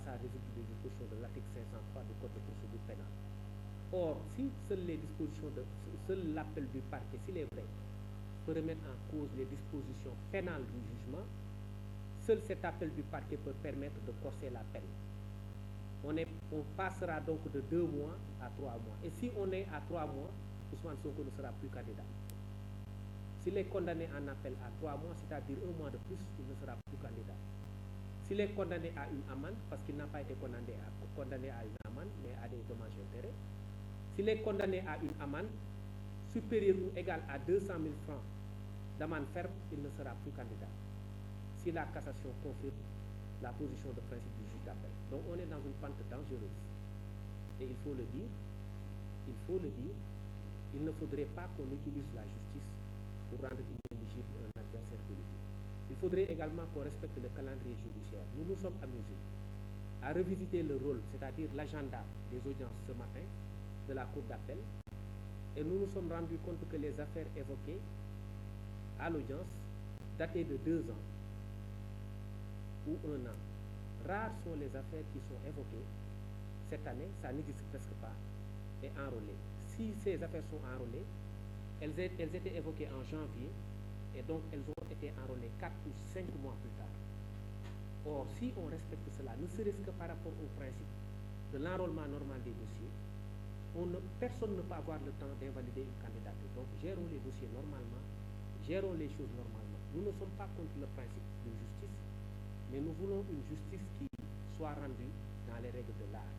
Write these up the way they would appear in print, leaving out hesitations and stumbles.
ça résulte des dispositions de l'article 503 du Code de procédure pénale. Or, si seul l'appel du parquet, s'il est vrai, peut remettre en cause les dispositions pénales du jugement, seul cet appel du parquet peut permettre de corser la peine. On passera donc de 2 mois à 3 mois. Et si on est à 3 mois, Ousmane Sonko ne sera plus candidat. S'il est condamné en appel à 3 mois, c'est-à-dire 1 mois de plus, il ne sera plus candidat. S'il est condamné à une amende, parce qu'il n'a pas été condamné à une amende, mais à des dommages et intérêts, s'il est condamné à une amende supérieure ou égale à 200 000 francs d'amende ferme, il ne sera plus candidat. Si la cassation confirme la position de principe du juge d'appel. Donc on est dans une pente dangereuse. Et il faut le dire, il ne faudrait pas qu'on utilise la justice pour rendre inéligible un adversaire politique. Il faudrait également qu'on respecte le calendrier judiciaire. Nous nous sommes amusés à revisiter le rôle, c'est-à-dire l'agenda des audiences ce matin de la Cour d'appel, et nous nous sommes rendus compte que les affaires évoquées à l'audience dataient de 2 ans ou 1 an. Rares sont les affaires qui sont évoquées cette année, ça n'existe presque pas, et enrôlées. Si ces affaires sont enrôlées, elles étaient évoquées en janvier, et donc elles ont été enrôlées 4 ou 5 mois plus tard. Or, si on respecte cela, ne serait-ce que par rapport au principe de l'enrôlement normal des dossiers, personne ne peut avoir le temps d'invalider une candidature. Donc, gérons les dossiers normalement, gérons les choses normalement. Nous ne sommes pas contre le principe de justice, mais nous voulons une justice qui soit rendue dans les règles de l'art,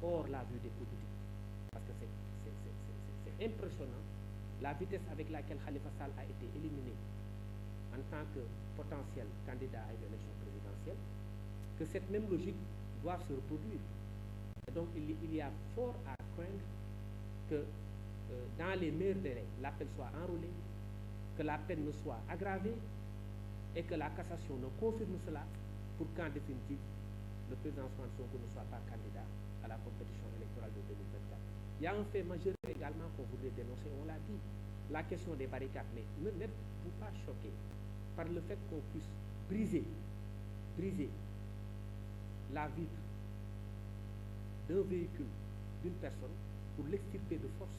hors la vue des politiques. Parce que c'est impressionnant la vitesse avec laquelle Khalifa Sall a été éliminé en tant que potentiel candidat à une élection présidentielle, que cette même logique doit se reproduire. Et donc il y a fort à craindre que dans les meilleurs délais, l'appel soit enrôlé, que la peine ne soit aggravée et que la cassation ne confirme cela pour qu'en définitive, le président Ousmane Sonko ne soit pas candidat à la compétition électorale de 2024. Il y a un fait majeur également qu'on voudrait dénoncer, on l'a dit, la question des barricades. Mais ne n'êtes-vous pas choqué par le fait qu'on puisse briser la vitre d'un véhicule, d'une personne, pour l'extirper de force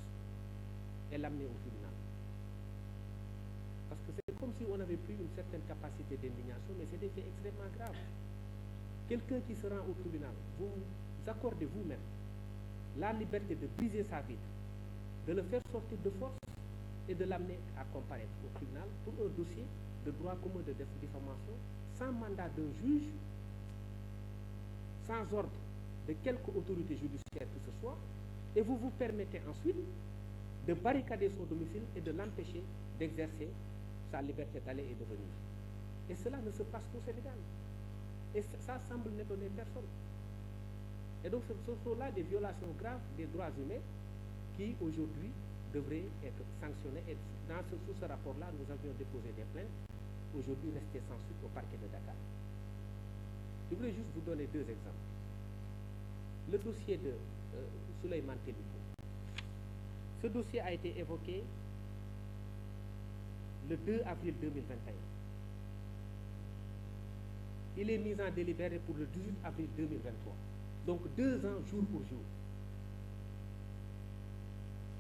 et l'amener au tribunal? Parce que c'est comme si on avait pris une certaine capacité d'indignation, mais c'est des faits extrêmement graves. Quelqu'un qui se rend au tribunal, vous accordez vous-même la liberté de briser sa vitre, de le faire sortir de force et de l'amener à comparaître au tribunal pour un dossier de droit commun de diffamation, sans mandat d'un juge, sans ordre de quelque autorité judiciaire que ce soit, et vous vous permettez ensuite de barricader son domicile et de l'empêcher d'exercer sa liberté d'aller et de venir. Et cela ne se passe qu'au Sénégal. Et ça semble n'étonner personne. Et donc ce sont là des violations graves des droits humains qui aujourd'hui devraient être sanctionnées. Et sous ce rapport-là, nous avions déposé des plaintes, aujourd'hui restées sans suite au parquet de Dakar. Je voulais juste vous donner 2 exemples. Le dossier de Souleymane Teliko. Ce dossier a été évoqué le 2 avril 2021. Il est mis en délibéré pour le 18 avril 2023. Donc 2 ans jour pour jour.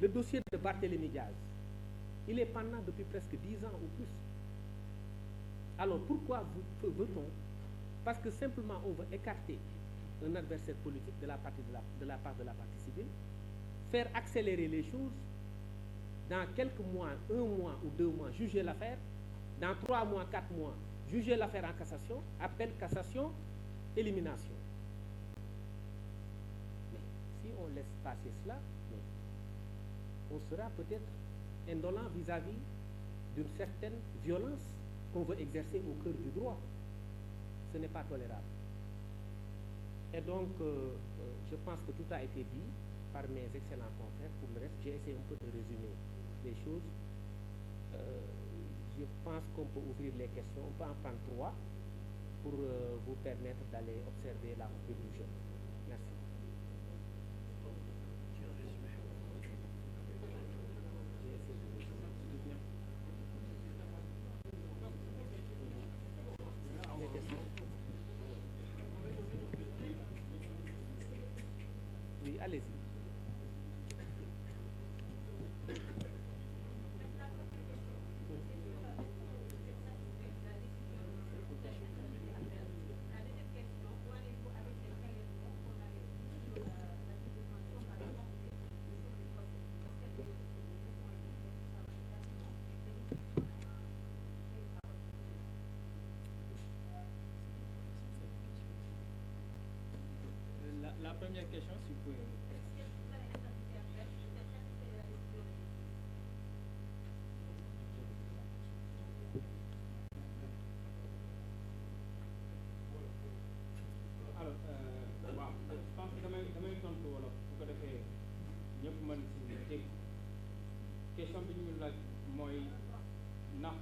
Le dossier de Barthélémy Diaz, il est pendant depuis presque 10 ans ou plus. Alors pourquoi veut-on? Parce que simplement on veut écarter un adversaire politique de la part de la partie civile, faire accélérer les choses, dans quelques mois, 1 mois ou 2 mois, juger l'affaire, dans 3 mois, 4 mois, juger l'affaire en cassation, appel, cassation, élimination. Mais si on laisse passer cela, on sera peut-être indolent vis-à-vis d'une certaine violence qu'on veut exercer au cœur du droit. Ce n'est pas tolérable. Et donc, je pense que tout a été dit par mes excellents confrères. Pour le reste, j'ai essayé un peu de résumer les choses. Je pense qu'on peut ouvrir les questions. On peut en prendre 3 pour vous permettre d'aller observer la coupure du jeu. Merci. allez-y. La première question, si vous pouvez. Alors, waaw je pense que damay tontu wolof bu ko defee ñëpp mën si dégg question bi ñu laaj mooy ndax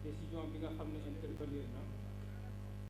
décision bi nga xam ne intervenir na